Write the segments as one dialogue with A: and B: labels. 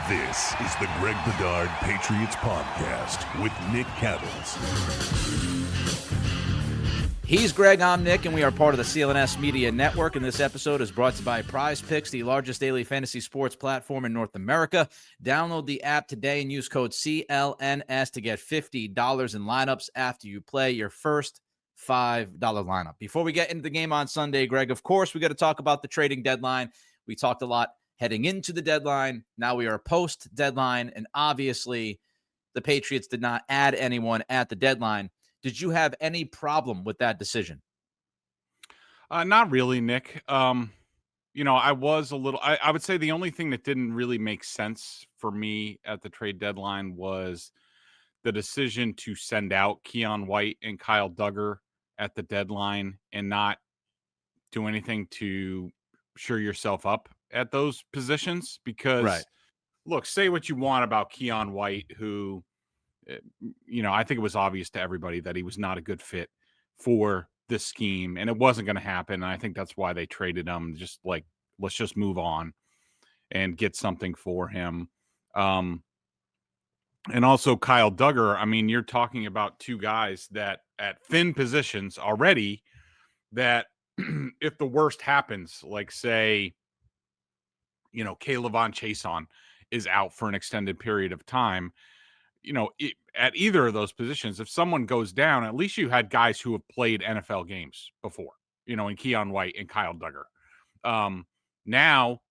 A: This is the Greg Bedard Patriots Podcast with Nick Cattles.
B: He's Greg, I'm Nick, and we are part of the CLNS Media Network, and this episode is brought to you by Prizepicks, the largest daily fantasy sports platform in North America. Download the app today and use code CLNS to get $50 in lineups after you play your first $5 lineup. Before we get into the game on Sunday, Greg, of course, we got to talk about the trading deadline. We talked a lot heading into the deadline. Now we are post-deadline, and obviously the Patriots did not add anyone at the deadline. Did you have any problem with that decision?
C: Not really, Nick. I was a little, I would say the only thing that didn't really make sense for me at the trade deadline was the decision to send out Kayshon White and Kyle Duggar at the deadline and not do anything to shore yourself up at those positions. Because, Look, say what you want about Kayshon White, who, I think it was obvious to everybody that he was not a good fit for this scheme, and it wasn't going to happen. And I think that's why they traded him. Just like, let's just move on and get something for him. And also Kyle Duggar. I mean, you're talking about two guys that at thin positions already that if the worst happens, like say, Kayshon is out for an extended period of time, at either of those positions, if someone goes down, at least you had guys who have played NFL games before, in Kayshon White and Kyle Duggar. Now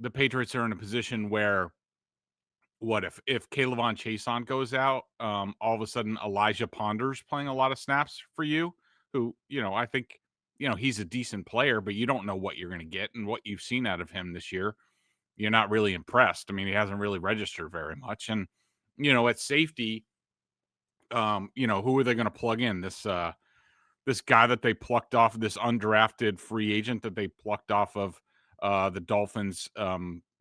C: the Patriots are in a position where what if Kayshon goes out, all of a sudden Elijah Ponder's playing a lot of snaps for you, who, I think, he's a decent player, but you don't know what you're going to get, and what you've seen out of him this year, you're not really impressed. I mean, he hasn't really registered very much. And, at safety, who are they going to plug in? This guy that they plucked off, this undrafted free agent that they plucked off of the Dolphins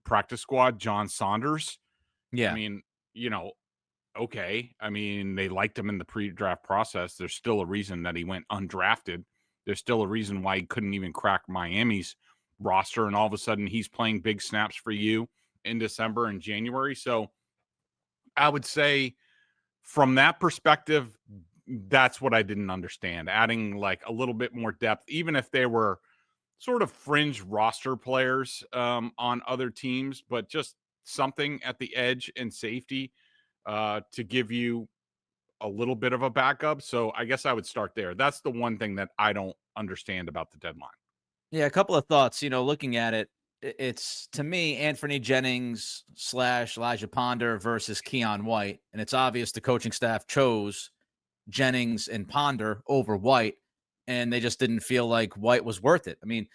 C: practice squad, John Saunders.
B: Yeah.
C: I mean, okay. I mean, they liked him in the pre-draft process. There's still a reason that he went undrafted. There's still a reason why he couldn't even crack Miami's roster. And all of a sudden he's playing big snaps for you in December and January. So I would say from that perspective, that's what I didn't understand. Adding like a little bit more depth, even if they were sort of fringe roster players on other teams, but just something at the edge and safety to give you a little bit of a backup. So I guess I would start there. That's the one thing that I don't understand about the deadline.
B: Yeah, a couple of thoughts. Looking at it, it's, to me, Anthony Jennings / Elijah Ponder versus Kayshon White. And it's obvious the coaching staff chose Jennings and Ponder over White, and they just didn't feel like White was worth it. I mean,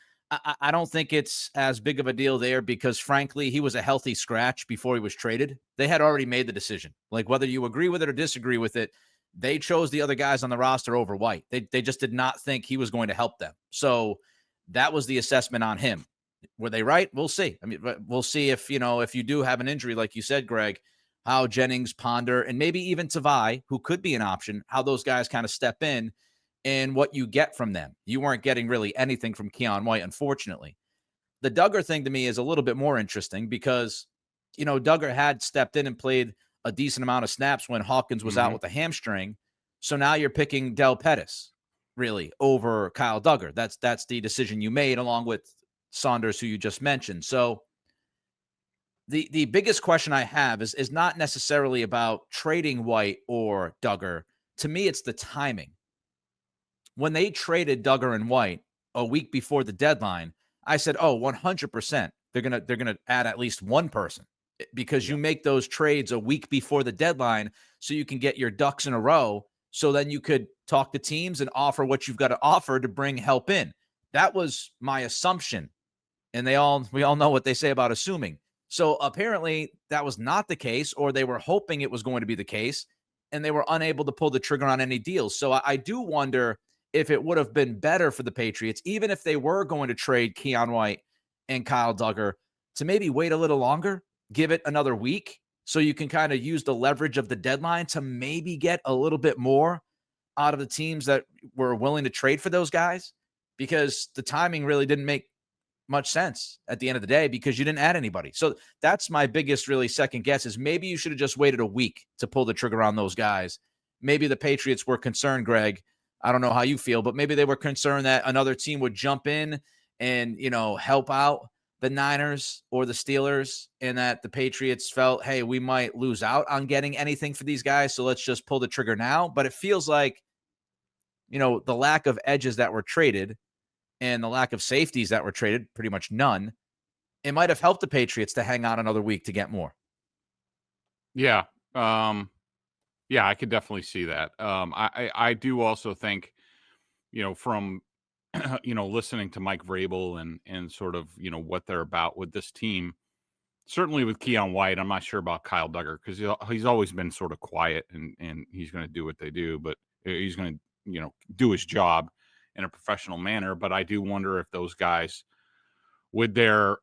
B: I don't think it's as big of a deal there because, frankly, he was a healthy scratch before he was traded. They had already made the decision. Like, whether you agree with it or disagree with it, they chose the other guys on the roster over White. They just did not think he was going to help them. So that was the assessment on him. Were they right? We'll see. I mean, we'll see if you do have an injury, like you said, Greg, how Jennings, Ponder, and maybe even Tavai, who could be an option, how those guys kind of step in and what you get from them. You weren't getting really anything from Kayshon White, unfortunately. The Duggar thing to me is a little bit more interesting because, Duggar had stepped in and played a decent amount of snaps when Hawkins was out with a hamstring. So now you're picking Del Pettis, really, over Kyle Duggar. That's the decision you made, along with Saunders, who you just mentioned. So the biggest question I have is not necessarily about trading White or Duggar. To me, it's the timing. When they traded Duggar and White a week before the deadline, I said, 100%. They're gonna add at least one person, because you make those trades a week before the deadline so you can get your ducks in a row. So then you could talk to teams and offer what you've got to offer to bring help in. That was my assumption. And we all know what they say about assuming. So apparently that was not the case, or they were hoping it was going to be the case, and they were unable to pull the trigger on any deals. So I do wonder if it would have been better for the Patriots, even if they were going to trade Kayshon White and Kyle Duggar, to maybe wait a little longer, give it another week, so you can kind of use the leverage of the deadline to maybe get a little bit more out of the teams that were willing to trade for those guys, because the timing really didn't make much sense at the end of the day because you didn't add anybody. So that's my biggest really second guess is maybe you should have just waited a week to pull the trigger on those guys. Maybe the Patriots were concerned, Greg. I don't know how you feel, but maybe they were concerned that another team would jump in and, help out the Niners or the Steelers, and that the Patriots felt, hey, we might lose out on getting anything for these guys, so let's just pull the trigger now. But it feels like, the lack of edges that were traded and the lack of safeties that were traded, pretty much none, it might have helped the Patriots to hang on another week to get more.
C: Yeah. Yeah, I could definitely see that. I do also think, from listening to Mike Vrabel and sort of, what they're about with this team, certainly with Kayshon White, I'm not sure about Kyle Duggar because he's always been sort of quiet and he's going to do what they do, but he's going to, do his job in a professional manner. But I do wonder if those guys, with their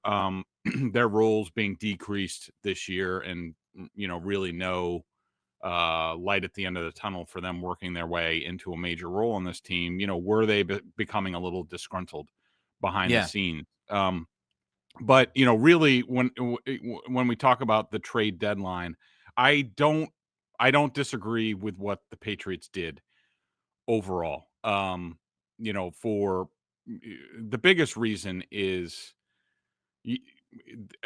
C: their roles being decreased this year and, really no light at the end of the tunnel for them working their way into a major role on this team, were they becoming a little disgruntled behind the scenes? But really, when we talk about the trade deadline, I don't disagree with what the Patriots did overall. For the biggest reason is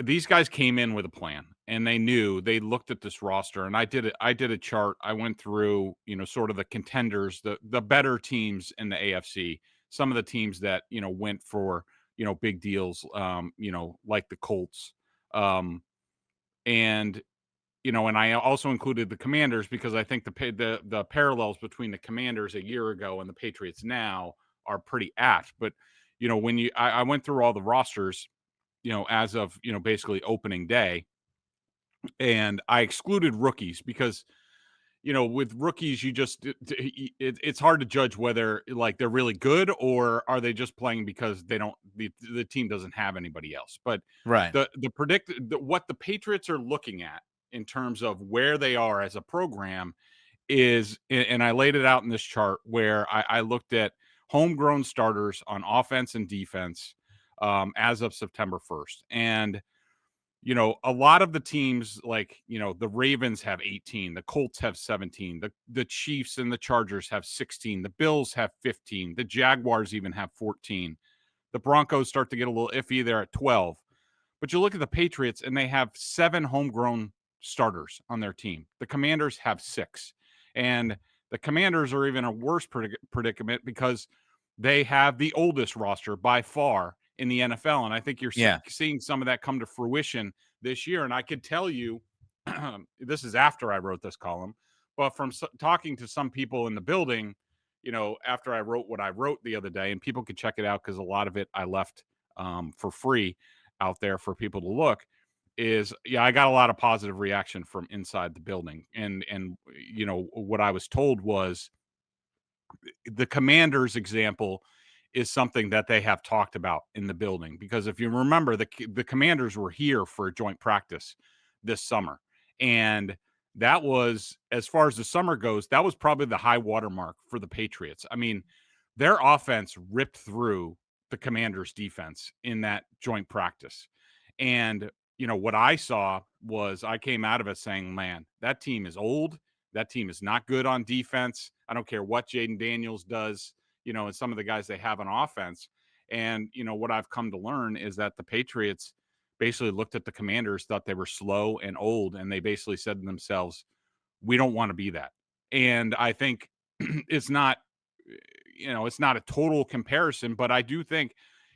C: these guys came in with a plan and they looked at this roster, and I did a chart. I went through, sort of the contenders, the better teams in the AFC, some of the teams that, went for, big deals, like the Colts. And, and I also included the Commanders because I think the parallels between the Commanders a year ago and the Patriots now are pretty apt. But, when I went through all the rosters, as of, basically opening day, and I excluded rookies because, with rookies, you just, it's hard to judge whether like they're really good or are they just playing because the team doesn't have anybody else. But
B: Right.
C: what the Patriots are looking at in terms of where they are as a program is, and I laid it out in this chart where I looked at homegrown starters on offense and defense as of September 1st. And, a lot of the teams like, the Ravens have 18, the Colts have 17, the Chiefs and the Chargers have 16, the Bills have 15, the Jaguars even have 14. The Broncos start to get a little iffy. They're at 12. But you look at the Patriots and they have 7 homegrown starters on their team. The Commanders have 6. And the Commanders are even a worse predicament because they have the oldest roster by far in the NFL. And I think you're seeing some of that come to fruition this year. And I could tell you, this is after I wrote this column, but from talking to some people in the building, after I wrote what I wrote the other day, and people could check it out because a lot of it I left for free out there for people to look, is I got a lot of positive reaction from inside the building. And what I was told was the Commanders example is something that they have talked about in the building, because if you remember, the Commanders were here for a joint practice this summer. And that was, as far as the summer goes, that was probably the high watermark for the Patriots. I mean, their offense ripped through the Commanders defense in that joint practice. And, what I saw was I came out of it saying, man, that team is old. That team is not good on defense. I don't care what Jaden Daniels does, and some of the guys they have on offense. And, what I've come to learn is that the Patriots basically looked at the Commanders, thought they were slow and old, and they basically said to themselves, we don't want to be that. And I think it's not a total comparison, but I do think,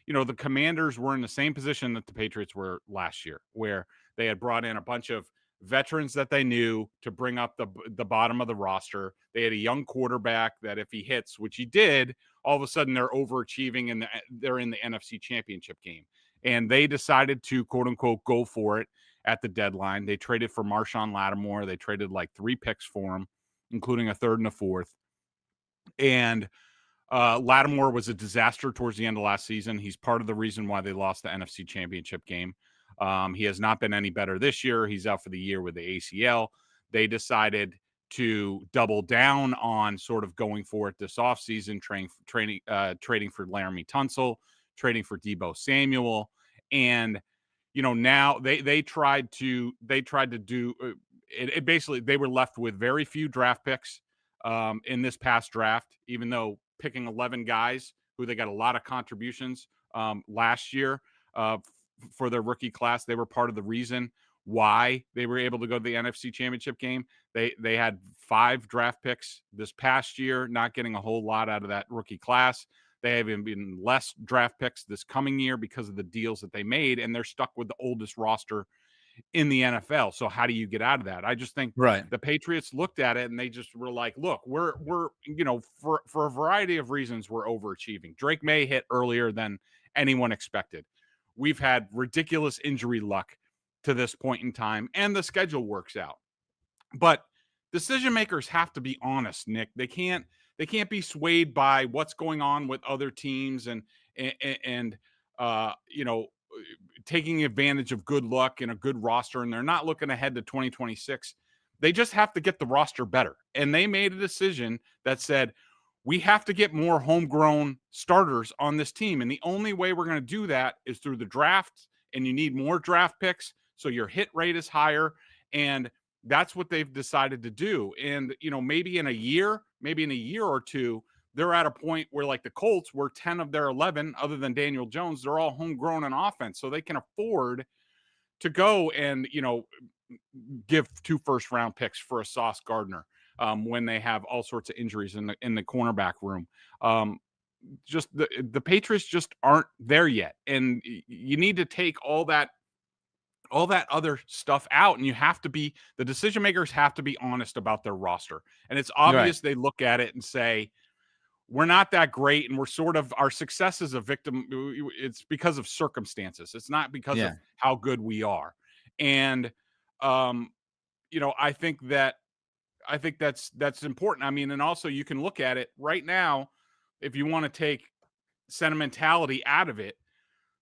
C: the Commanders were in the same position that the Patriots were last year, where they had brought in a bunch of veterans that they knew to bring up the bottom of the roster. They had a young quarterback that if he hits, which he did, all of a sudden they're overachieving and they're in the NFC Championship game. And they decided to, quote unquote, go for it at the deadline. They traded for Marshawn Lattimore. They traded like 3 picks for him, including a 3rd and a 4th. And Lattimore was a disaster towards the end of last season. He's part of the reason why they lost the NFC Championship game. He has not been any better this year. He's out for the year with the ACL. They decided to double down on sort of going for it this offseason, trading for Laramie Tunsil, trading for Deebo Samuel. And, now they tried to do it. Basically, they were left with very few draft picks in this past draft, even though picking 11 guys who they got a lot of contributions last year for their rookie class. They were part of the reason why they were able to go to the NFC Championship game. They had 5 draft picks this past year, not getting a whole lot out of that rookie class. They have even less draft picks this coming year because of the deals that they made, and they're stuck with the oldest roster in the NFL. So how do you get out of that? I just think the Patriots looked at it and they just were like, look, we're for a variety of reasons, we're overachieving. Drake Maye hit earlier than anyone expected. We've had ridiculous injury luck to this point in time, and the schedule works out. But decision makers have to be honest, Nick. They can't be swayed by what's going on with other teams and taking advantage of good luck and a good roster, and they're not looking ahead to 2026. They just have to get the roster better. And they made a decision that said, we have to get more homegrown starters on this team. And the only way we're going to do that is through the draft, and you need more draft picks so your hit rate is higher. And that's what they've decided to do. And, maybe in a year or two, they're at a point where, like the Colts, where 10 of their 11, other than Daniel Jones, they're all homegrown in offense. So they can afford to go and, give 2 first-round picks for a Sauce Gardner when they have all sorts of injuries in the cornerback room. Just the Patriots just aren't there yet. And you need to take all that other stuff out, and the decision makers have to be honest about their roster. And it's obvious They look at it and say, we're not that great, and our success is a victim. It's because of circumstances. It's not because of how good we are. And, I think that's important. I mean, and also you can look at it right now, if you want to take sentimentality out of it,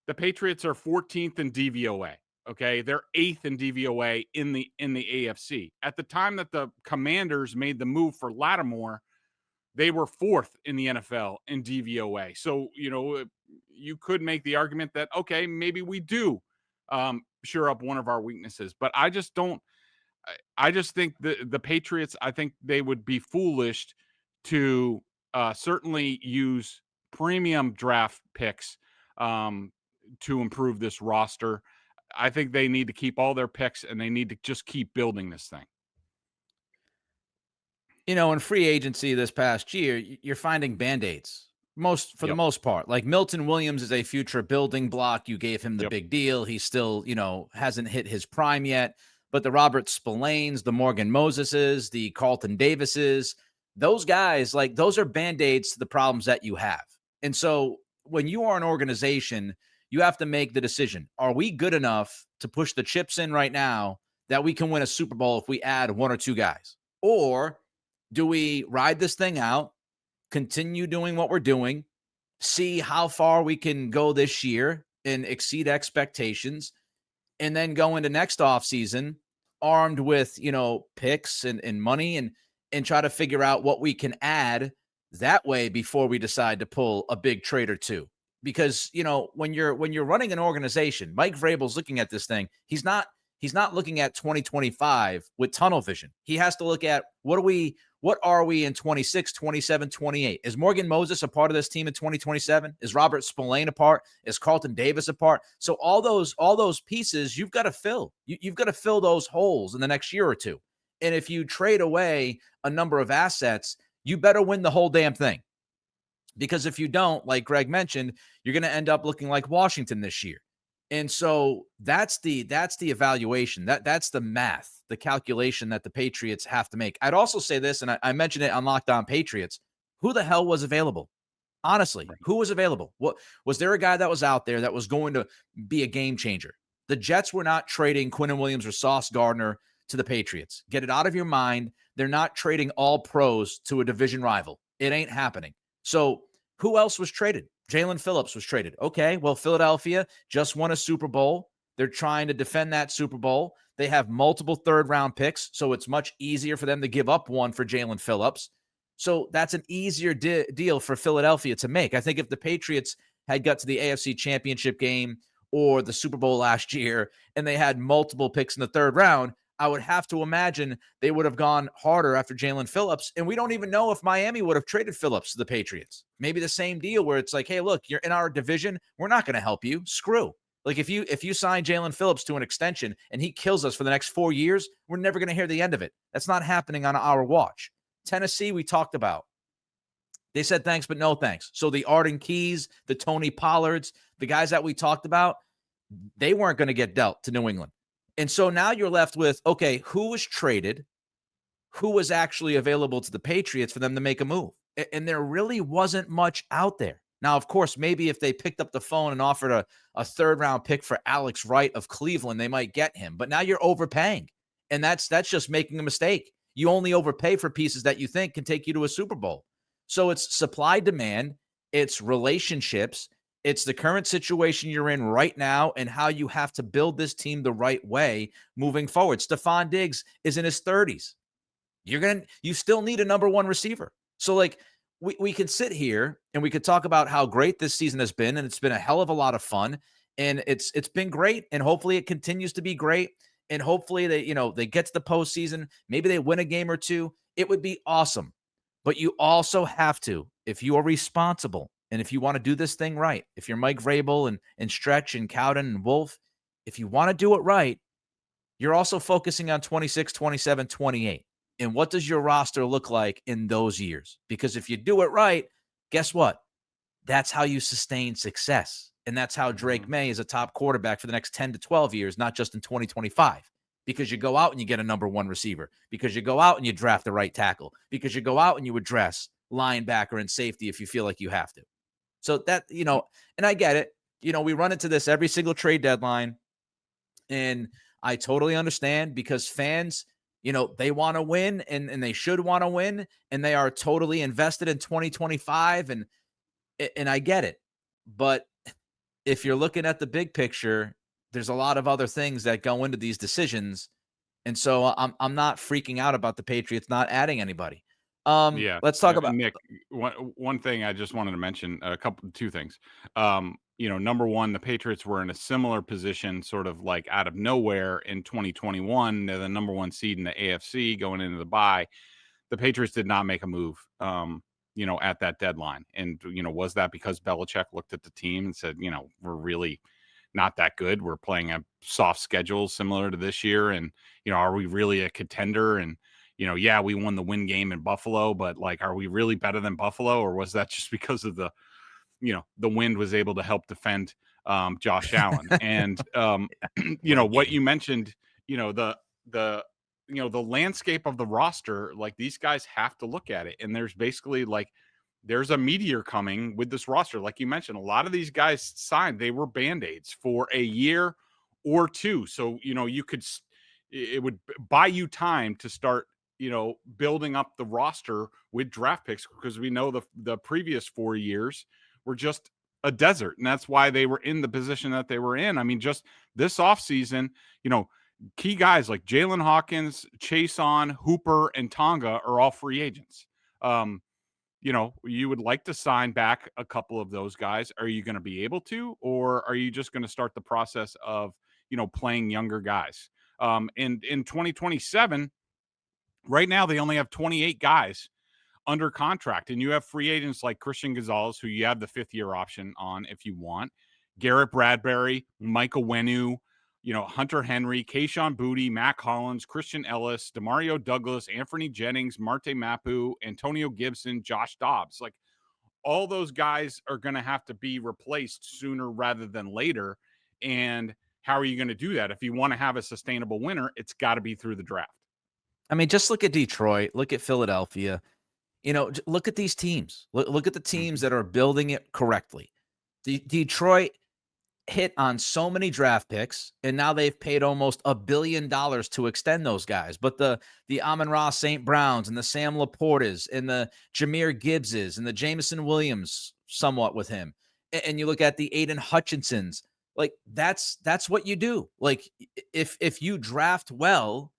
C: the Patriots are 14th in DVOA. Okay, they're 8th in DVOA in the AFC. At the time that the Commanders made the move for Lattimore, they were 4th in the NFL in DVOA. So, you could make the argument that, okay, maybe we do shore up one of our weaknesses. But I just think the Patriots, I think they would be foolish to certainly use premium draft picks to improve this roster. I think they need to keep all their picks, and they need to just keep building this thing.
B: In free agency this past year, you're finding Band-Aids for the most part. Like Milton Williams is a future building block. You gave him the big deal. He still, hasn't hit his prime yet. But the Robert Spillanes, the Morgan Moseses, the Carlton Davises, those guys, like those are Band-Aids to the problems that you have. And so when you are an organization, you have to make the decision. Are we good enough to push the chips in right now that we can win a Super Bowl if we add 1 or 2 guys? Or do we ride this thing out, continue doing what we're doing, see how far we can go this year and exceed expectations, and then go into next offseason armed with, picks and money and try to figure out what we can add that way before we decide to pull a big trade or two? Because, when you're running an organization, Mike Vrabel's looking at this thing. He's not looking at 2025 with tunnel vision. He has to look at what are we in 26, 27, 28? Is Morgan Moses a part of this team in 2027? Is Robert Spillane a part? Is Carlton Davis a part? So all those pieces you've got to fill. You've got to fill those holes in the next year or two. And if you trade away a number of assets, you better win the whole damn thing. Because if you don't, like Greg mentioned, you're going to end up looking like Washington this year. And so that's the evaluation. That's the math, the calculation that the Patriots have to make. I'd also say this, and I mentioned it on Locked On Patriots. Who the hell was available? Honestly, who was available? What was there a guy that was out there that was going to be a game changer? The Jets were not trading Quinnen Williams or Sauce Gardner to the Patriots. Get it out of your mind. They're not trading all pros to a division rival. It ain't happening. So who else was traded? Jalen Phillips was traded. Okay, well, Philadelphia just won a Super Bowl. They're trying to defend that Super Bowl. They have multiple third-round picks, so it's much easier for them to give up one for Jalen Phillips. So that's an easier deal for Philadelphia to make. I think if the Patriots had got to the AFC Championship game or the Super Bowl last year, and they had multiple picks in the third round, I would have to imagine they would have gone harder after Jalen Phillips. And we don't even know if Miami would have traded Phillips to the Patriots. Maybe the same deal where it's like, hey, look, you're in our division. We're not going to help you. Screw. Like if you sign Jalen Phillips to an extension and he kills us for the next 4 years, we're never going to hear the end of it. That's not happening on our watch. Tennessee, we talked about. They said thanks, but no thanks. So the Arden Keys, the Tony Pollards, the guys that we talked about, they weren't going to get dealt to New England. And so now you're left with, okay, who was traded? Who was actually available to the Patriots for them to make a move? And there really wasn't much out there. Now, of course, maybe if they picked up the phone and offered a third-round pick for Alex Wright of Cleveland, they might get him. But now you're overpaying, and that's just making a mistake. You only overpay for pieces that you think can take you to a Super Bowl. So it's supply-demand, it's relationships, it's the current situation you're in right now and how you have to build this team the right way moving forward. Stephon Diggs is in his 30s. You still need a number one receiver. So like we can sit here and we could talk about how great this season has been, and it's been a hell of a lot of fun, and it's been great, and hopefully it continues to be great, and hopefully they get to the postseason, maybe they win a game or two. It would be awesome. But you also have to, if you are responsible and if you want to do this thing right, if you're Mike Vrabel and Stretch and Cowden and Wolf, if you want to do it right, you're also focusing on 26, 27, 28. And what does your roster look like in those years? Because if you do it right, guess what? That's how you sustain success. And that's how Drake Maye is a top quarterback for the next 10 to 12 years, not just in 2025. Because you go out and you get a number one receiver, because you go out and you draft the right tackle, because you go out and you address linebacker and safety if you feel like you have to. So that, and I get it. We run into this every single trade deadline, and I totally understand because fans, they want to win and they should want to win, and they are totally invested in 2025, and I get it. But if you're looking at the big picture, there's a lot of other things that go into these decisions. And so I'm not freaking out about the Patriots not adding anybody.
C: Yeah.
B: Let's talk about
C: Nick. One thing I just wanted to mention, two things. Number one, the Patriots were in a similar position, sort of like out of nowhere in 2021. They're the number one seed in the AFC going into the bye. The Patriots did not make a move, at that deadline. And, was that because Belichick looked at the team and said, we're really not that good. We're playing a soft schedule similar to this year. And, are we really a contender? And, we won the win game in Buffalo, but like, are we really better than Buffalo? Or was that just because of the wind was able to help defend Josh Allen? And, what you mentioned, the landscape of the roster, like these guys have to look at it. And there's basically like, there's a meteor coming with this roster. Like you mentioned, a lot of these guys signed, they were Band-Aids for a year or two. So, it would buy you time to start, building up the roster with draft picks, because we know the previous 4 years were just a desert. And that's why they were in the position that they were in. I mean, just this offseason, key guys like Jalen Hawkins, Kayshon, Hooper, and Tonga are all free agents. You would like to sign back a couple of those guys. Are you going to be able to, or are you just going to start the process of, playing younger guys? And in 2027, right now, they only have 28 guys under contract, and you have free agents like Christian Gonzalez, who you have the 5th-year option on if you want, Garrett Bradbury, Michael Wenu, Hunter Henry, Kayshon Boutte, Mac Hollins, Christian Ellis, Demario Douglas, Anthony Jennings, Marte Mapu, Antonio Gibson, Josh Dobbs. Like, all those guys are going to have to be replaced sooner rather than later. And how are you going to do that? If you want to have a sustainable winner, it's got to be through the draft.
B: I mean, just look at Detroit, look at Philadelphia, look at these teams, look at the teams that are building it correctly. Detroit hit on so many draft picks, and now they've paid almost $1 billion to extend those guys. But the Amon-Ra St. Browns and the Sam Laportas and the Jahmyr Gibbses and the Jameson Williams somewhat with him. And you look at the Aiden Hutchinsons, like that's what you do. Like if you draft well,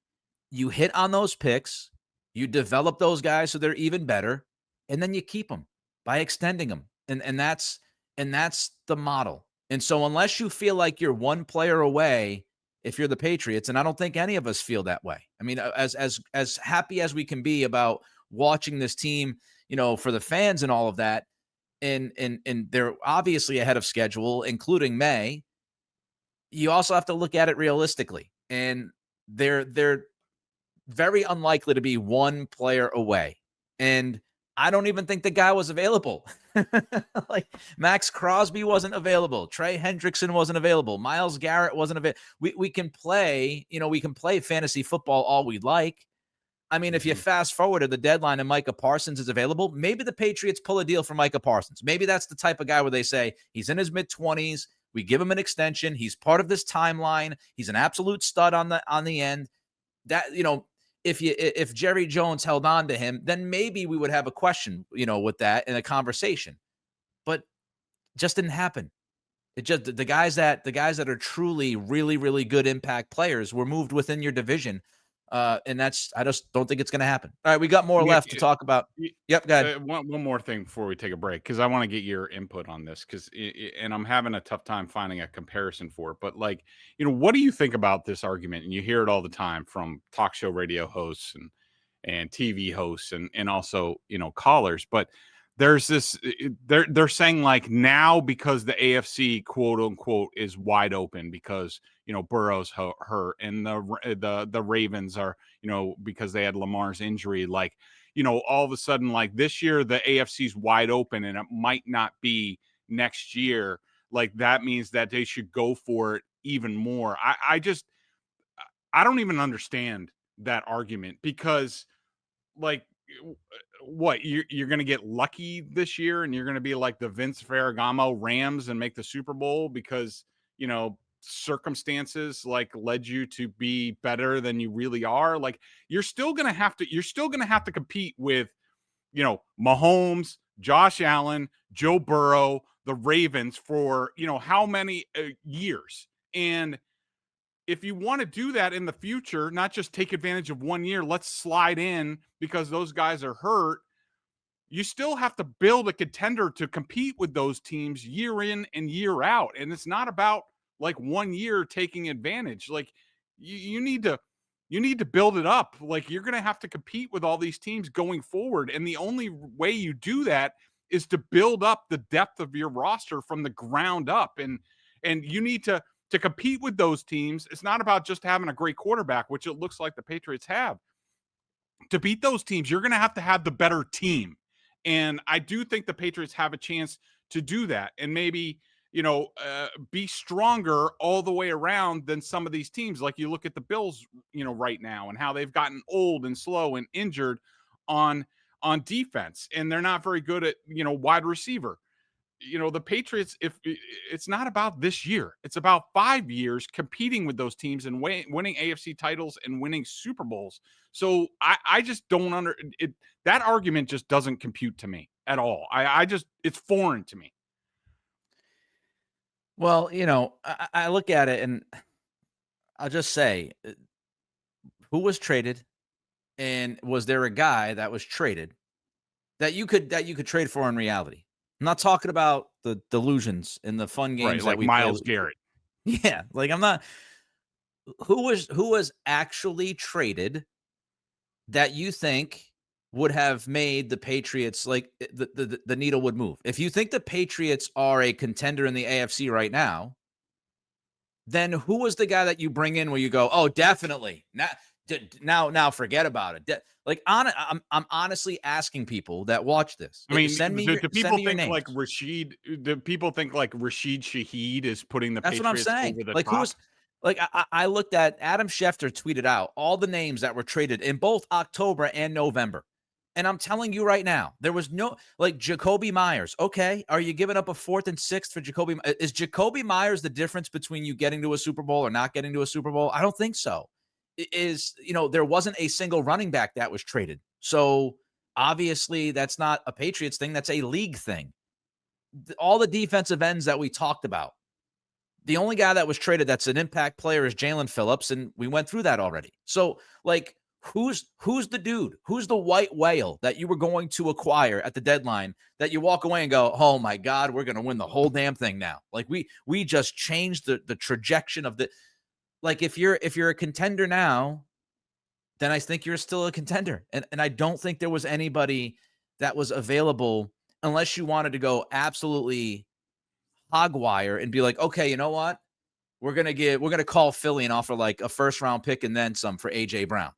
B: you hit on those picks, you develop those guys so they're even better, and then you keep them by extending them. And that's And that's the model. And so unless you feel like you're one player away, if you're the Patriots, and I don't think any of us feel that way. I mean, as happy as we can be about watching this team, for the fans and all of that, and they're obviously ahead of schedule, including May. You also have to look at it realistically, and they're very unlikely to be one player away. And I don't even think the guy was available. Like Max Crosby wasn't available. Trey Hendrickson wasn't available. Myles Garrett wasn't available. We can play, we can play fantasy football all we'd like. I mean, if you fast forward to the deadline and Micah Parsons is available, maybe the Patriots pull a deal for Micah Parsons. Maybe that's the type of guy where they say he's in his mid-20s. We give him an extension. He's part of this timeline. He's an absolute stud on the end. That, if Jerry Jones held on to him, then maybe we would have a question, with that in a conversation. But just didn't happen. It just the guys that are truly really, really good impact players were moved within your division. And I just don't think it's going to happen. All right, we got more left to talk about. Yep, go ahead.
C: One more thing before we take a break, because I want to get your input on this, and I'm having a tough time finding a comparison for it. But what do you think about this argument? And you hear it all the time from talk show radio hosts and TV hosts and also callers. But there's this they're saying now, because the AFC quote unquote is wide open because Burrow's hurt and the Ravens are because they had Lamar's injury, all of a sudden this year the AFC's wide open and it might not be next year. That means that they should go for it even more. I don't even understand that argument, because what you're going to get lucky this year and you're going to be like the Vince Ferragamo Rams and make the Super Bowl because circumstances led you to be better than you really are. You're still going to have to compete with Mahomes, Josh Allen, Joe Burrow, the Ravens for how many years. And if you want to do that in the future, not just take advantage of 1 year, let's slide in because those guys are hurt. You still have to build a contender to compete with those teams year in and year out. And it's not about 1 year taking advantage. You need to build it up. You're going to have to compete with all these teams going forward. And the only way you do that is to build up the depth of your roster from the ground up. And you need to compete with those teams. It's not about just having a great quarterback, which it looks like the Patriots have. To beat those teams, you're going to have the better team. And I do think the Patriots have a chance to do that and maybe, be stronger all the way around than some of these teams. You look at the Bills, right now and how they've gotten old and slow and injured on defense. And they're not very good at, wide receiver. The Patriots, if it's not about this year, it's about 5 years competing with those teams and winning AFC titles and winning Super Bowls. So I just don't that argument just doesn't compute to me at all. It's foreign to me.
B: Well, I look at it and I'll just say, who was traded, and was there a guy that was traded that you could trade for in reality? I'm not talking about the delusions and the fun games that we
C: Myles
B: play.
C: Garrett.
B: Yeah, I'm not. Who was actually traded that you think would have made the Patriots the needle would move? If you think the Patriots are a contender in the AFC right now, then who was the guy that you bring in where you go, oh, definitely now forget about it. I'm honestly asking people that watch this.
C: I mean,
B: do people think
C: Rashid Shaheed is putting the
B: That's
C: Patriots
B: what I'm saying.
C: over the top?
B: I looked at Adam Schefter tweeted out all the names that were traded in both October and November. And I'm telling you right now, there was no Jacoby Myers. Okay. Are you giving up a 4th and 6th for Jacoby? Is Jacoby Myers the difference between you getting to a Super Bowl or not getting to a Super Bowl? I don't think so. There wasn't a single running back that was traded. So obviously that's not a Patriots thing. That's a league thing. All the defensive ends that we talked about, the only guy that was traded that's an impact player is Jalen Phillips. And we went through that already. So Who's the dude? Who's the white whale that you were going to acquire at the deadline that you walk away and go, oh my God, we're going to win the whole damn thing now. Like we just changed the trajectory of the, like if you're a contender now, then I think you're still a contender. And I don't think there was anybody that was available unless you wanted to go absolutely hogwire and be like, okay, you know what? We're going to call Philly and offer like a first round pick and then some for AJ Brown.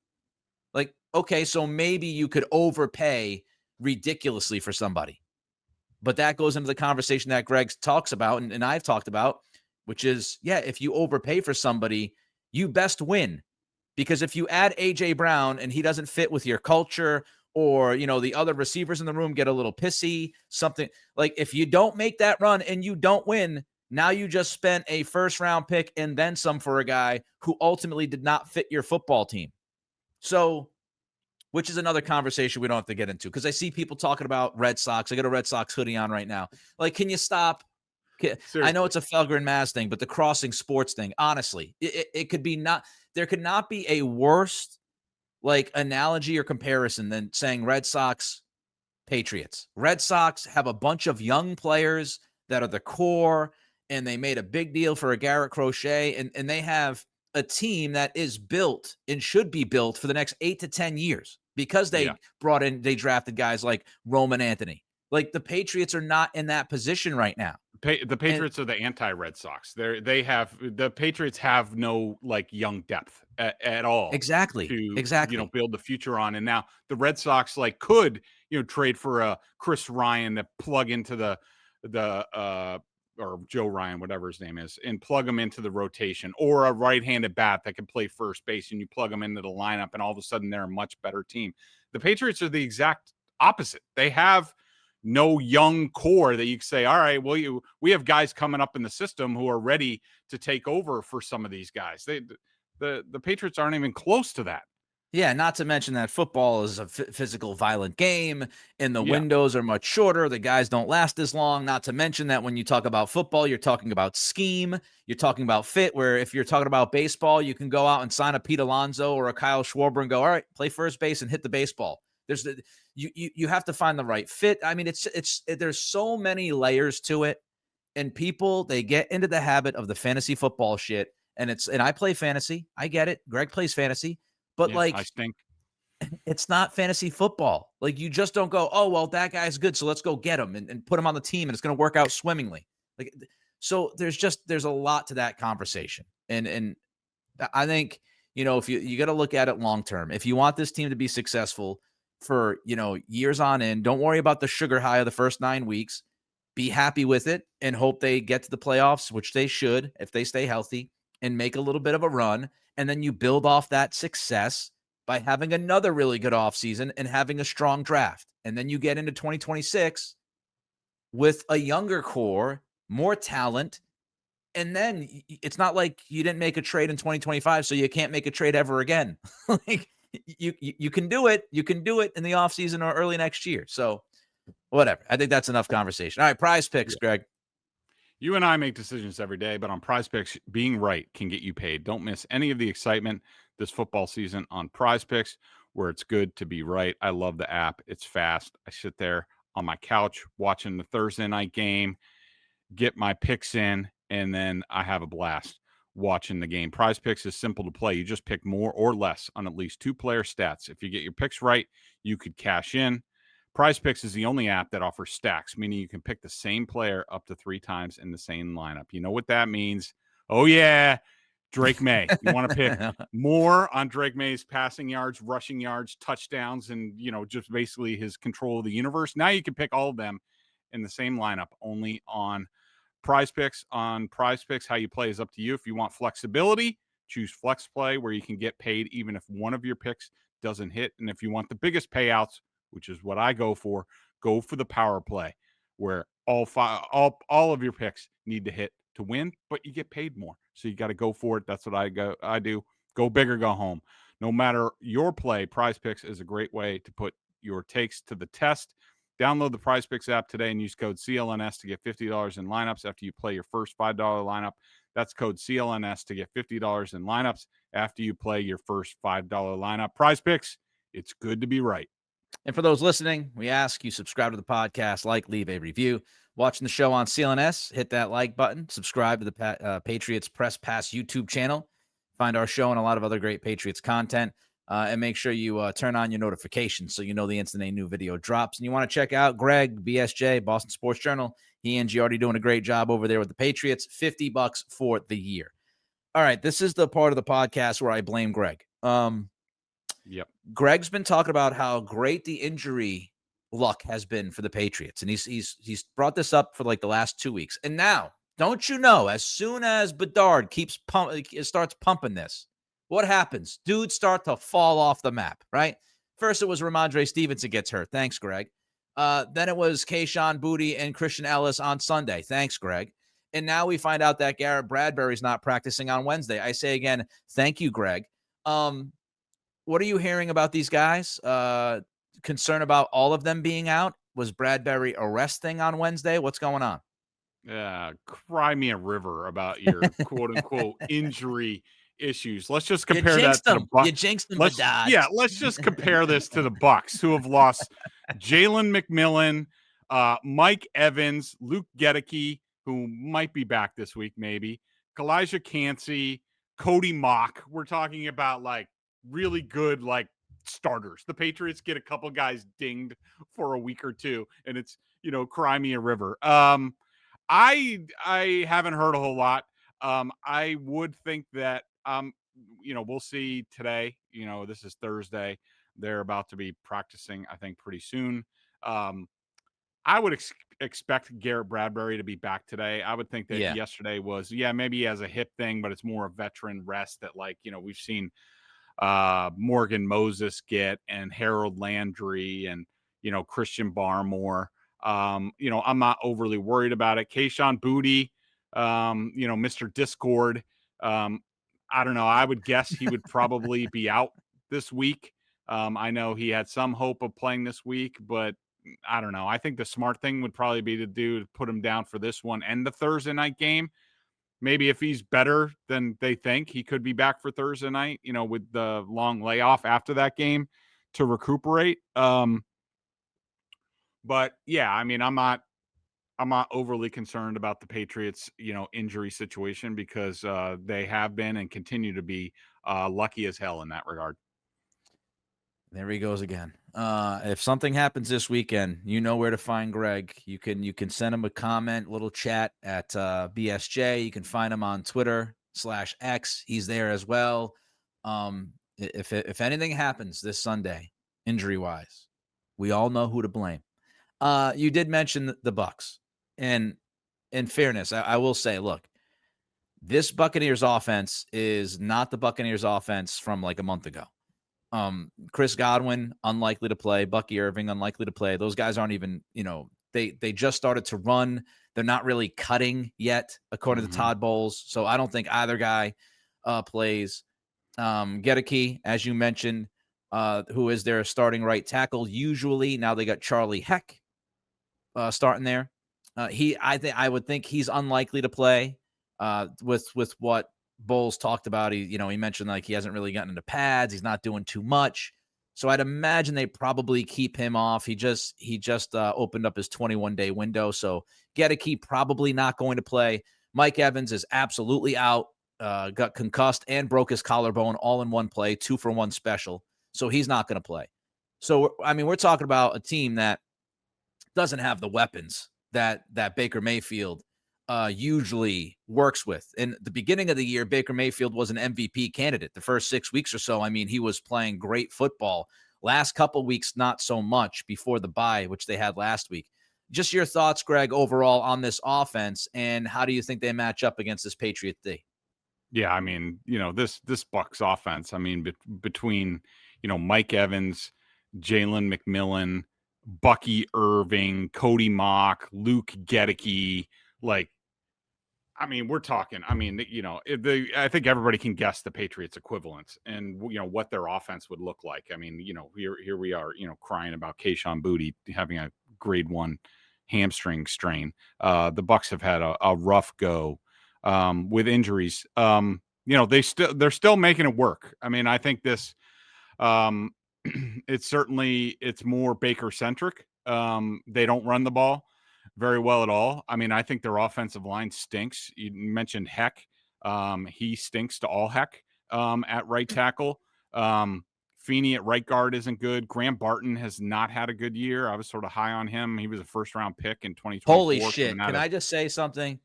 B: Like, okay, so maybe you could overpay ridiculously for somebody. But that goes into the conversation that Greg talks about and I've talked about, which is, yeah, if you overpay for somebody, you best win. Because if you add AJ Brown and he doesn't fit with your culture, or, you know, the other receivers in the room get a little pissy, something like if you don't make that run and you don't win, now you just spent a first round pick and then some for a guy who ultimately did not fit your football team. So, which is another conversation we don't have to get into because I see people talking about Red Sox. I got a Red Sox hoodie on right now. Like, can you stop? I know it's a Felger and Maz thing, but the crossing sports thing, honestly, it could be not. There could not be a worse like analogy or comparison than saying Red Sox, Patriots. Red Sox have a bunch of young players that are the core, and they made a big deal for a Garrett Crochet, and they have a team that is built and should be built for the next 8 to 10 years because they they drafted guys like Roman Anthony. Like the Patriots are not in that position right now.
C: The Patriots are the anti-Red Sox. The Patriots have no like young depth at all.
B: Exactly.
C: To build the future on. And now the Red Sox like could trade for a Chris Ryan to plug into the or Joe Ryan, whatever his name is, and plug him into the rotation, or a right-handed bat that can play first base, and you plug them into the lineup, and all of a sudden they're a much better team. The Patriots are the exact opposite. They have no young core that you can say, all right, well, we have guys coming up in the system who are ready to take over for some of these guys. The Patriots aren't even close to that.
B: Yeah, not to mention that football is a physical, violent game, and the windows are much shorter. The guys don't last as long. Not to mention that when you talk about football, you're talking about scheme. You're talking about fit, where if you're talking about baseball, you can go out and sign a Pete Alonso or a Kyle Schwarber and go, all right, play first base and hit the baseball. You have to find the right fit. I mean, there's so many layers to it, and people, they get into the habit of the fantasy football shit, and I play fantasy. I get it. Greg plays fantasy. But
C: I think
B: it's not fantasy football. Like you just don't go, oh, well, that guy's good, so let's go get him and put him on the team, and it's going to work out swimmingly. Like, so there's a lot to that conversation. And I think, if you got to look at it long term. If you want this team to be successful for, years on end, don't worry about the sugar high of the first 9 weeks. Be happy with it and hope they get to the playoffs, which they should if they stay healthy, and make a little bit of a run. And then you build off that success by having another really good offseason and having a strong draft. And then you get into 2026 with a younger core, more talent. And then it's not like you didn't make a trade in 2025, so you can't make a trade ever again. Like you can do it. You can do it in the offseason or early next year. So whatever. I think that's enough conversation. All right, prize picks, Greg.
C: You and I make decisions every day, but on Prizepicks, being right can get you paid. Don't miss any of the excitement this football season on Prizepicks, where it's good to be right. I love the app. It's fast. I sit there on my couch watching the Thursday night game, get my picks in, and then I have a blast watching the game. Prizepicks is simple to play. You just pick more or less on at least 2 player stats. If you get your picks right, you could cash in. Prizepicks is the only app that offers stacks, meaning you can pick the same player up to 3 times in the same lineup. You know what that means? Oh, yeah, Drake Maye. You want to pick more on Drake Maye's passing yards, rushing yards, touchdowns, and, just basically his control of the universe. Now you can pick all of them in the same lineup, only on Prizepicks. On Prizepicks, how you play is up to you. If you want flexibility, choose Flex Play, where you can get paid even if one of your picks doesn't hit. And if you want the biggest payouts, which is what I go for the power play, where all of your picks need to hit to win, but you get paid more. So you got to go for it. That's what I do. Go big or go home. No matter your play, Prizepicks is a great way to put your takes to the test. Download the Prizepicks app today and use code CLNS to get $50 in lineups after you play your first $5 lineup. That's code CLNS to get $50 in lineups after you play your first $5 lineup. Prizepicks, it's good to be right.
B: And for those listening, we ask you subscribe to the podcast, leave a review. Watching the show on CLNS, hit that like button. Subscribe to the Patriots Press Pass YouTube channel. Find our show and a lot of other great Patriots content. And make sure you turn on your notifications so you know the instant a new video drops. And you want to check out Greg, BSJ, Boston Sports Journal. He and Giardi doing a great job over there with the Patriots. $50 for the year. All right, this is the part of the podcast where I blame Greg.
C: Yep.
B: Greg's been talking about how great the injury luck has been for the Patriots, and he's brought this up for like the last 2 weeks. And now, don't you know, as soon as Bedard starts pumping this, what happens? Dudes start to fall off the map, right? First, it was Ramondre Stevenson gets hurt. Thanks, Greg. Then it was Kayshon, Boutte, and Christian Ellis on Sunday. Thanks, Greg. And now we find out that Garrett Bradbury's not practicing on Wednesday. I say again, thank you, Greg. What are you hearing about these guys? Concern about all of them being out? Was Bradbury a rest thing on Wednesday? What's going on?
C: Cry me a river about your quote-unquote injury issues. Let's just compare that to the Bucs.
B: You jinxed them,
C: let's just compare this to the Bucs, who have lost Jalen McMillan, Mike Evans, Luke Gedeke, who might be back this week, maybe, Kalijah Cansey, Cody Mock. We're talking about like really good like starters. The Patriots get a couple guys dinged for a week or two, and it's, cry me a river. I haven't heard a whole lot. I would think that we'll see today. This is Thursday. They're about to be practicing, I think, pretty soon. I would expect Garrett Bradbury to be back today. I would think that yesterday was, maybe he has a hip thing, but it's more a veteran rest that, like, we've seen Morgan Moses get, and Harold Landry, and, Christian Barmore. I'm not overly worried about it. Kayshon Boutte, Mr. Discord. I don't know. I would guess he would probably be out this week. I know he had some hope of playing this week, but I don't know. I think the smart thing would probably be to put him down for this one and the Thursday night game. Maybe if he's better than they think, he could be back for Thursday night, with the long layoff after that game to recuperate. But yeah, I mean, I'm not overly concerned about the Patriots, injury situation, because they have been and continue to be lucky as hell in that regard.
B: There he goes again. If something happens this weekend, you know where to find Greg. You can send him a comment, little chat at BSJ. You can find him on Twitter/X. He's there as well. If anything happens this Sunday, injury-wise, we all know who to blame. You did mention the Bucs. And in fairness, I will say, look, this Buccaneers offense is not the Buccaneers offense from like a month ago. Chris Godwin, unlikely to play. Bucky Irving, unlikely to play. Those guys aren't even, they just started to run. They're not really cutting yet, according to Todd Bowles. So I don't think either guy plays. Gedeke, as you mentioned, who is their starting right tackle usually. Now they got Charlie Heck starting there. I would think he's unlikely to play with what Bowles talked about. He mentioned like he hasn't really gotten into pads. He's not doing too much. So I'd imagine they probably keep him off. He just opened up his 21-day window. So Gedeke probably not going to play. Mike Evans is absolutely out. Got concussed and broke his collarbone all in one play, 2-for-1 special. So he's not going to play. So, I mean, we're talking about a team that doesn't have the weapons that Baker Mayfield usually works with. In the beginning of the year, Baker Mayfield was an MVP candidate. The first 6 weeks or so, I mean, he was playing great football. Last couple weeks, not so much before the bye, which they had last week. Just your thoughts, Greg, overall on this offense, and how do you think they match up against this Patriot D?
C: Yeah, I mean, this Bucs offense, I mean, between, Mike Evans, Jalen McMillan, Bucky Irving, Cody Mock, Luke Gedeke, like, I mean, we're talking, I mean, I think everybody can guess the Patriots equivalent and, what their offense would look like. I mean, here we are, crying about Kayshon Boutte having a grade 1 hamstring strain. The Bucs have had a rough go with injuries. they're still making it work. I mean, I think this, it's more Baker centric. They don't run the ball very well at all. I mean, I think their offensive line stinks. You mentioned Heck. He stinks to all heck at right tackle. Feeney at right guard isn't good. Graham Barton has not had a good year. I was sort of high on him. He was a first-round pick in 2024.
B: Holy shit. Can I just say something?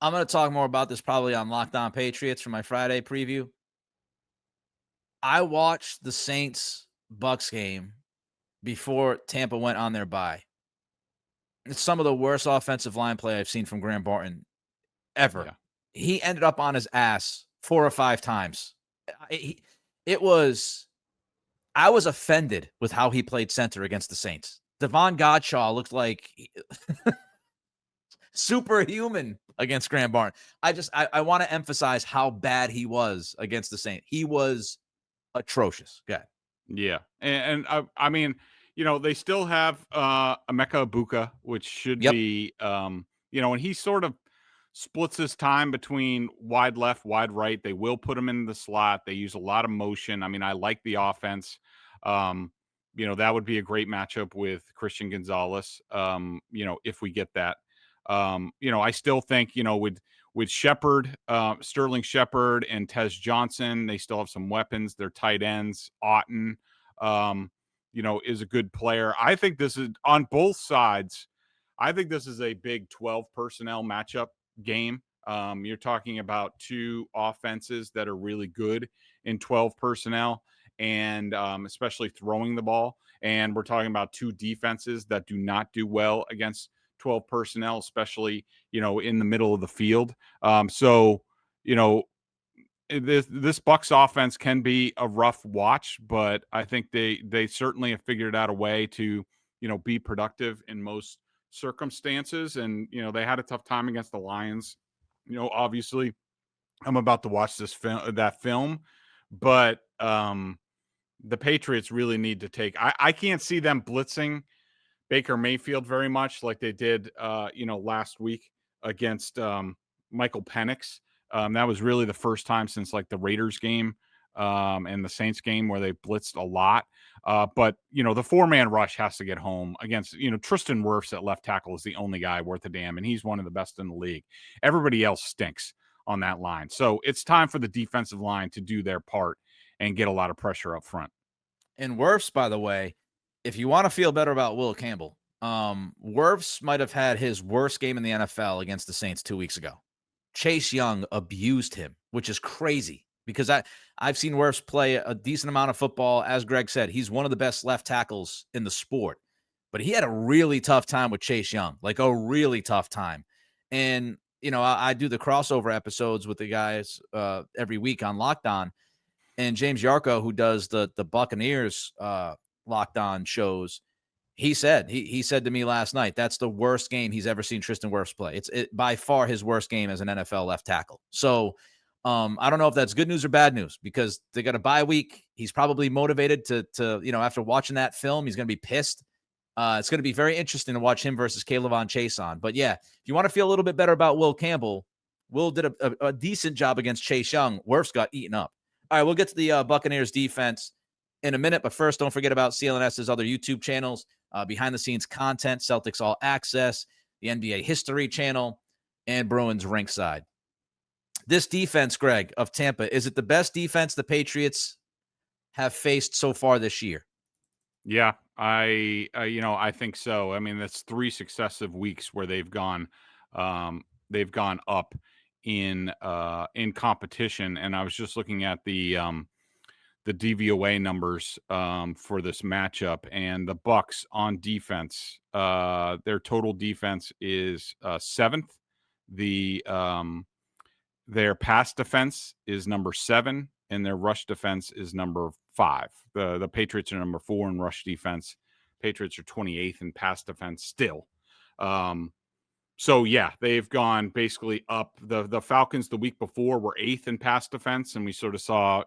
B: I'm going to talk more about this probably on Locked On Patriots for my Friday preview. I watched the Saints-Bucs game before Tampa went on their bye. It's some of the worst offensive line play I've seen from Graham Barton ever. Yeah. He ended up on his ass 4 or 5 times. I was offended with how he played center against the Saints. Devon Godshaw looked like superhuman against Graham Barton. I want to emphasize how bad he was against the Saints. He was atrocious.
C: Yeah. And I mean, they still have Emeka Egbuka, which should be, and he sort of splits his time between wide left, wide right. They will put him in the slot. They use a lot of motion. I mean, I like the offense. That would be a great matchup with Christian Gonzalez, if we get that. I still think, with Shepard, Sterling Shepard and Tez Johnson, they still have some weapons. Their tight ends, Otten, is a good player. I think this is on both sides. I think this is a big 12 personnel matchup game. You're talking about 2 offenses that are really good in 12 personnel and especially throwing the ball. And we're talking about 2 defenses that do not do well against 12 personnel, especially, in the middle of the field. This Bucs offense can be a rough watch, but I think they certainly have figured out a way to, be productive in most circumstances. And, they had a tough time against the Lions. Obviously I'm about to watch that film, but the Patriots really need to take, I can't see them blitzing Baker Mayfield very much like they did, last week against Michael Penix. That was really the first time since like the Raiders game and the Saints game where they blitzed a lot. But, the 4-man rush has to get home against, Tristan Wirfs at left tackle is the only guy worth a damn, and he's one of the best in the league. Everybody else stinks on that line. So it's time for the defensive line to do their part and get a lot of pressure up front.
B: And Wirfs, by the way, if you want to feel better about Will Campbell, Wirfs might have had his worst game in the NFL against the Saints 2 weeks ago. Chase Young abused him, which is crazy because I've seen Wirfs play a decent amount of football. As Greg said, he's one of the best left tackles in the sport, but he had a really tough time with Chase Young, like a really tough time. And, I do the crossover episodes with the guys every week on Locked On, and James Yarko, who does the Buccaneers Locked On shows, he said to me last night, that's the worst game he's ever seen Tristan Wirfs play. It's by far his worst game as an NFL left tackle. So I don't know if that's good news or bad news because they got a bye week. He's probably motivated to after watching that film, he's going to be pissed. It's going to be very interesting to watch him versus Kayvon Chaisson. But yeah, if you want to feel a little bit better about Will Campbell, Will did a decent job against Chase Young. Wirfs got eaten up. All right, we'll get to the Buccaneers defense in a minute, but first, don't forget about CLNS's other YouTube channels, behind-the-scenes content, Celtics All Access, the NBA History Channel, and Bruins Rinkside. This defense, Greg, of Tampa, is it the best defense the Patriots have faced so far this year?
C: Yeah, I think so. I mean, that's 3 successive weeks where they've gone up in competition, and I was just looking at the DVOA numbers for this matchup, and the Bucs on defense, their total defense is 7th. Their pass defense is number 7, and their rush defense is number 5. The Patriots are number 4 in rush defense. Patriots are 28th in pass defense still. So yeah, they've gone basically up. The Falcons the week before were 8th in pass defense, and we sort of saw,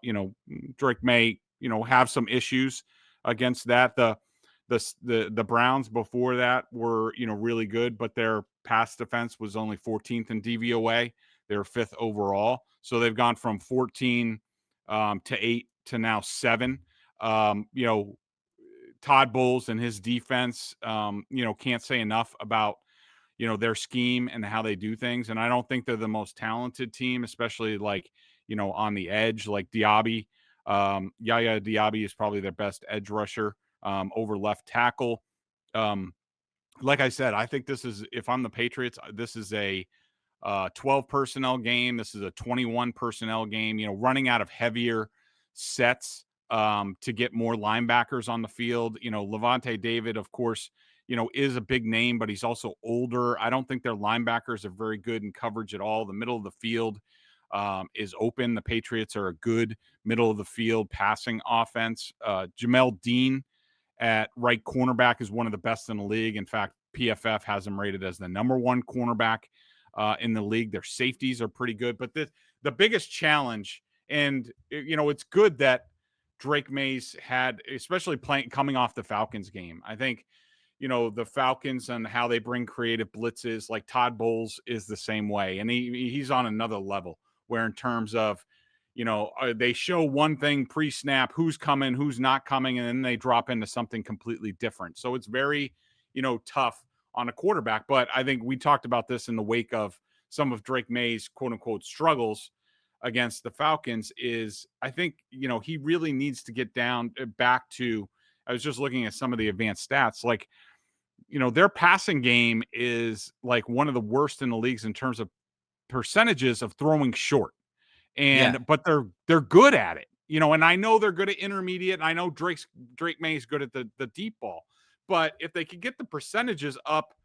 C: Drake Maye, have some issues against that. The Browns before that were, really good, but their pass defense was only 14th in DVOA. They were 5th overall. So they've gone from 14 to 8 to now 7. Todd Bowles and his defense, can't say enough about, their scheme and how they do things. And I don't think they're the most talented team, especially like, on the edge, like Diaby. Yaya Diaby is probably their best edge rusher over left tackle. Like I said, I think if I'm the Patriots, this is a 12 personnel game. This is a 21 personnel game, running out of heavier sets to get more linebackers on the field. Levante David, of course, is a big name, but he's also older. I don't think their linebackers are very good in coverage at all. The middle of the field is open. The Patriots are a good middle of the field passing offense. Jamel Dean at right cornerback is one of the best in the league. In fact, PFF has him rated as the number 1 cornerback in the league. Their safeties are pretty good. But the biggest challenge, and, it's good that Drake Maye's had, especially coming off the Falcons game. I think, the Falcons and how they bring creative blitzes, like Todd Bowles is the same way. And he's on another level where in terms of, they show one thing pre-snap, who's coming, who's not coming, and then they drop into something completely different. So it's very, tough on a quarterback. But I think we talked about this in the wake of some of Drake Maye's quote unquote struggles against the Falcons is I think, he really needs to get back to, I was just looking at some of the advanced stats, like, their passing game is like one of the worst in the leagues in terms of percentages of throwing short. But they're good at it, and I know they're good at intermediate. And I know Drake Maye is good at the deep ball, but if they could get the percentages up,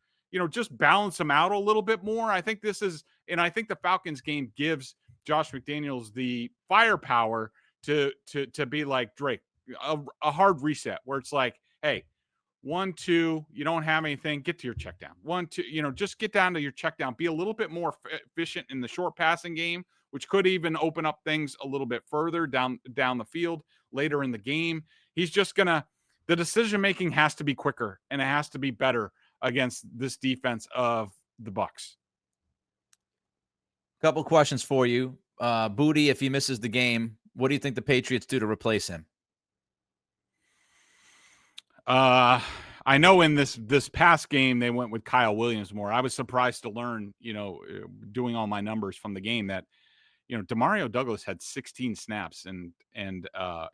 C: just balance them out a little bit more. I think I think the Falcons game gives Josh McDaniels the firepower to be like Drake, a hard reset where it's like, hey, 1, 2, you don't have anything, get to your check down. 1, 2, just get down to your check down. Be a little bit more efficient in the short passing game, which could even open up things a little bit further down the field later in the game. He's just the decision making has to be quicker and it has to be better against this defense of the Bucs.
B: Couple questions for you. Boutte, if he misses the game, what do you think the Patriots do to replace him?
C: I know in this past game they went with Kyle Williams more. I was surprised to learn, doing all my numbers from the game that, Demario Douglas had 16 snaps and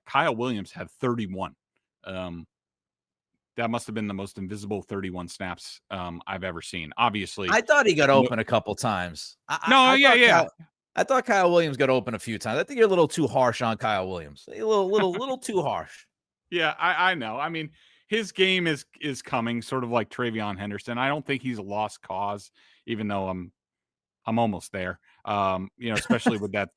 C: Kyle Williams had 31. That must have been the most invisible 31 snaps I've ever seen. Obviously,
B: I thought he got open a couple times. I thought Kyle Williams got open a few times. I think you're a little too harsh on Kyle Williams. A little too harsh.
C: Yeah, I know. I mean, his game is coming, sort of like Travion Henderson. I don't think he's a lost cause, even though I'm almost there. Especially with that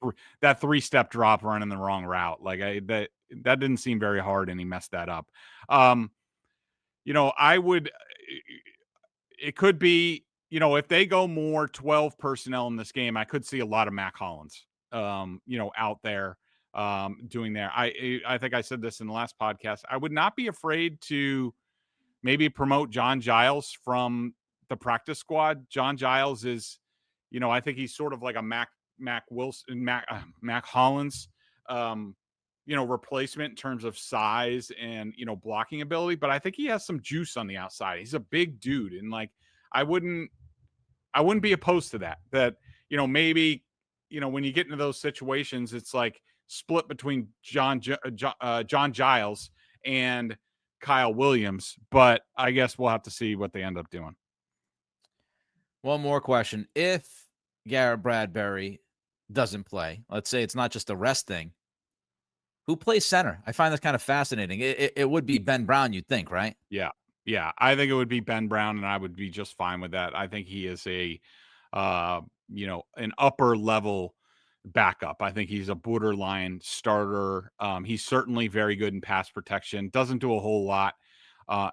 C: 3-step drop running the wrong route. Like that didn't seem very hard, and he messed that up. It could be, if they go more 12 personnel in this game, I could see a lot of Mac Hollins, out there doing there. I think I said this in the last podcast. I would not be afraid to maybe promote John Giles from the practice squad. John Giles is, I think he's sort of like a Mac Hollins, replacement in terms of size and, blocking ability. But I think he has some juice on the outside. He's a big dude. And like, I wouldn't be opposed to that, maybe, when you get into those situations, it's like split between John Giles and Kyle Williams. But I guess we'll have to see what they end up doing.
B: One more question. If Garrett Bradbury doesn't play, let's say it's not just a rest thing, who plays center? I find this kind of fascinating. It would be Ben Brown, you'd think, right?
C: Yeah. I think it would be Ben Brown, and I would be just fine with that. I think he is an upper level backup. I think he's a borderline starter. He's certainly very good in pass protection. Doesn't do a whole lot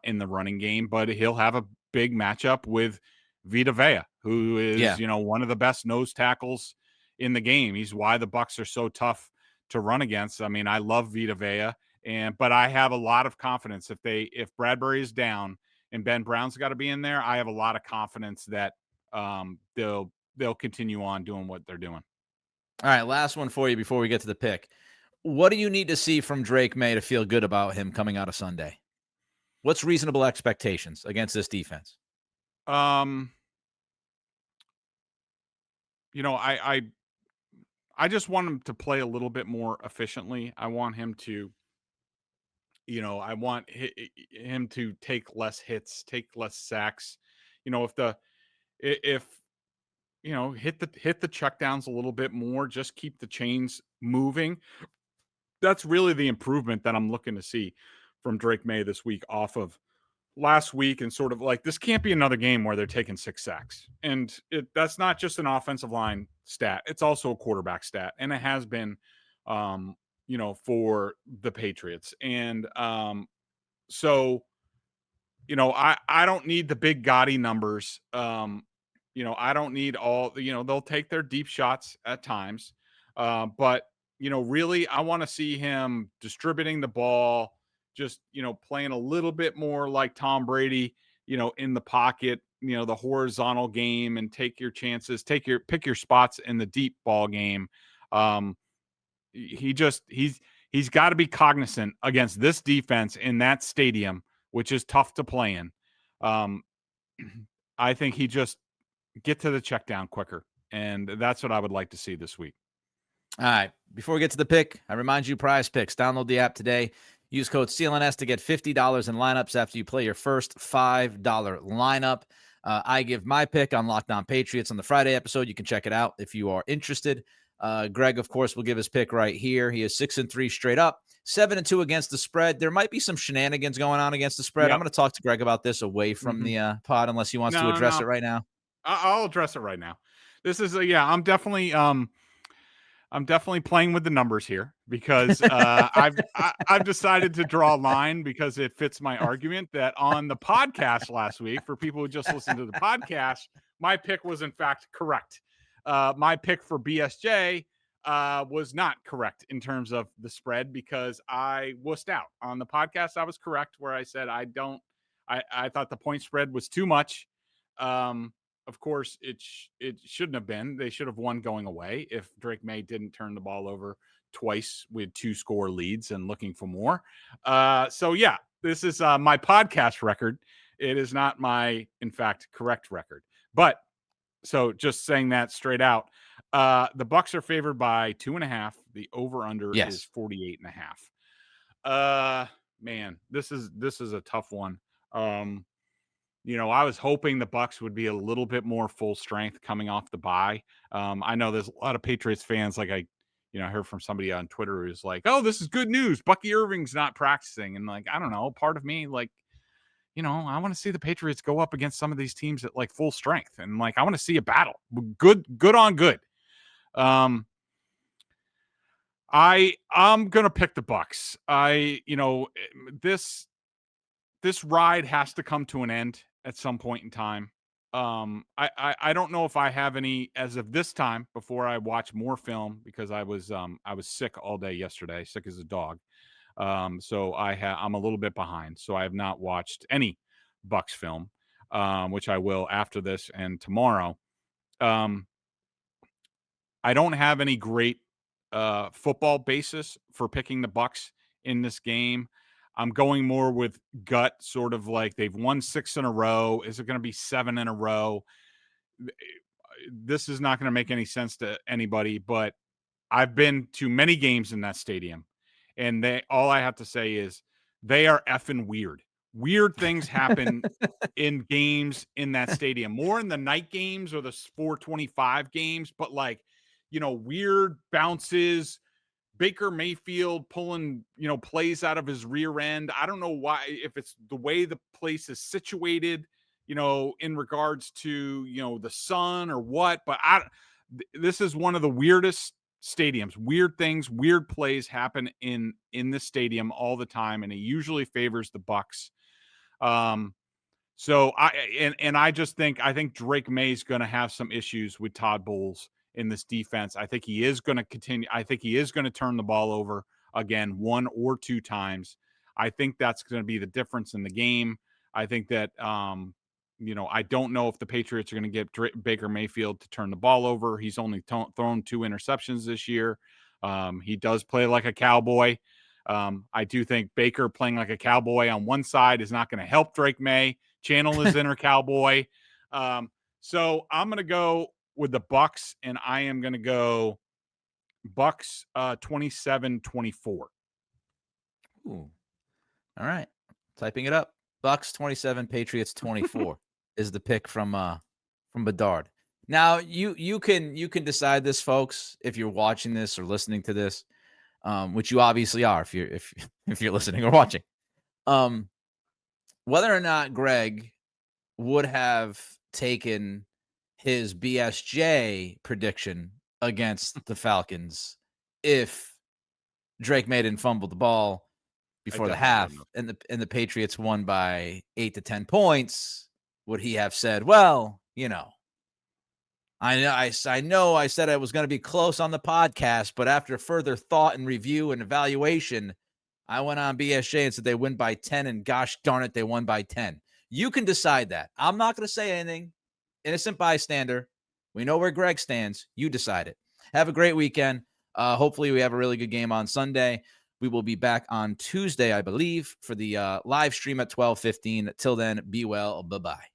C: in the running game, but he'll have a big matchup with Vita Vea, who is, one of the best nose tackles in the game. He's why the Bucs are so tough to run against. I mean, I love Vita Vea, but I have a lot of confidence if Bradbury is down and Ben Brown's got to be in there, I have a lot of confidence that they'll they'll continue on doing what they're doing.
B: All right, last one for you before we get to the pick. What do you need to see from Drake Maye to feel good about him coming out of Sunday? What's reasonable expectations against this defense?
C: You know, I just want him to play a little bit more efficiently. I want him to, you know, I want him to take less hits, take less sacks. You know, if you know, hit the checkdowns a little bit more, just keep the chains moving. That's really the improvement that I'm looking to see from Drake Maye this week off of last week, and sort of like, this can't be another game where they're taking 6 sacks. And that's not just an offensive line stat. It's also a quarterback stat. And it has been, you know, for the Patriots. And so, you know, I don't need the big gaudy numbers. You know, I don't need all, you know, they'll take their deep shots at times. But, you know, really, I want to see him distributing the ball, just, you know, playing a little bit more like Tom Brady, you know, in the pocket, you know, the horizontal game, and take your chances, pick your spots in the deep ball game. He's got to be cognizant against this defense in that stadium, which is tough to play in. I think he just get to the check down quicker. And that's what I would like to see this week.
B: All right. Before we get to the pick, I remind you, Prizepicks. Download the app today. Use code CLNS to get $50 in lineups after you play your first $5 lineup. I give my pick on Locked On Patriots on the Friday episode. You can check it out if you are interested. Greg, of course, will give his pick right here. He is 6-3 straight up, 7-2 against the spread. There might be some shenanigans going on against the spread. Yep. I'm going to talk to Greg about this away from the pod, unless he wants to address it right now.
C: I'll address it right now. This is I'm definitely playing with the numbers here, because I've decided to draw a line, because it fits my argument that on the podcast last week, for people who just listened to the podcast, my pick was in fact correct. My pick for BSJ was not correct in terms of the spread, because I wussed out. On the podcast, I was correct where I said I thought the point spread was too much. Of course, it shouldn't have been. They should have won going away if Drake Maye didn't turn the ball over twice with 2-score leads and looking for more. So, yeah, this is my podcast record. It is not my, in fact, correct record. But, so just saying that straight out, the Bucs are favored by 2.5. The over-under is 48.5. Man, this is a tough one. You know, I was hoping the Bucs would be a little bit more full strength coming off the bye. I know there's a lot of Patriots fans, like I heard from somebody on Twitter who's like, "Oh, this is good news. Bucky Irving's not practicing." And like, I don't know, part of me, like, you know, I want to see the Patriots go up against some of these teams at like full strength, and like, I want to see a battle, good on good. I'm gonna pick the Bucs. This ride has to come to an end at some point in time. I don't know if I have any as of this time before I watch more film, because I was sick all day yesterday, sick as a dog. So I'm a little bit behind. So I have not watched any Bucs film, which I will after this and tomorrow. I don't have any great football basis for picking the Bucs in this game. I'm going more with gut, sort of like they've won 6 in a row. Is it going to be 7 in a row? This is not going to make any sense to anybody, but I've been to many games in that stadium, and all I have to say is they are effing weird. Weird things happen in games in that stadium, more in the night games or the 425 games, but like, you know, weird bounces, Baker Mayfield pulling, you know, plays out of his rear end. I don't know why, if it's the way the place is situated, you know, in regards to, you know, the sun or what, but this is one of the weirdest stadiums. Weird things, weird plays happen in this stadium all the time, and it usually favors the Bucs. So I think Drake Maye is going to have some issues with Todd Bowles in this defense. I think he is going to continue. I think he is going to turn the ball over again 1 or 2 times. I think that's going to be the difference in the game. I think that I don't know if the Patriots are going to get Baker Mayfield to turn the ball over. He's only thrown 2 interceptions this year. He does play like a cowboy. I do think Baker playing like a cowboy on one side is not going to help Drake Maye channel his inner cowboy. So I'm going to go with the Bucs, and I am going to go Bucs 27-24.
B: Ooh. All right. Typing it up. Bucs 27, Patriots 24 is the pick from Bedard. Now you can decide this, folks, if you're watching this or listening to this, which you obviously are if you're listening or watching. Whether or not Greg would have taken his BSJ prediction against the Falcons if Drake Maye didn't fumble the ball before the half and the Patriots won by 8 to 10 points, would he have said, well, I know I said I was going to be close on the podcast, but after further thought and review and evaluation, I went on BSJ and said they win by 10, and gosh darn it, they won by 10. You can decide that. I'm not going to say anything. Innocent bystander. We know where Greg stands. You decide it. Have a great weekend. Hopefully we have a really good game on Sunday. We will be back on Tuesday, I believe, for the live stream at 12:15. Till then, be well. Bye-bye.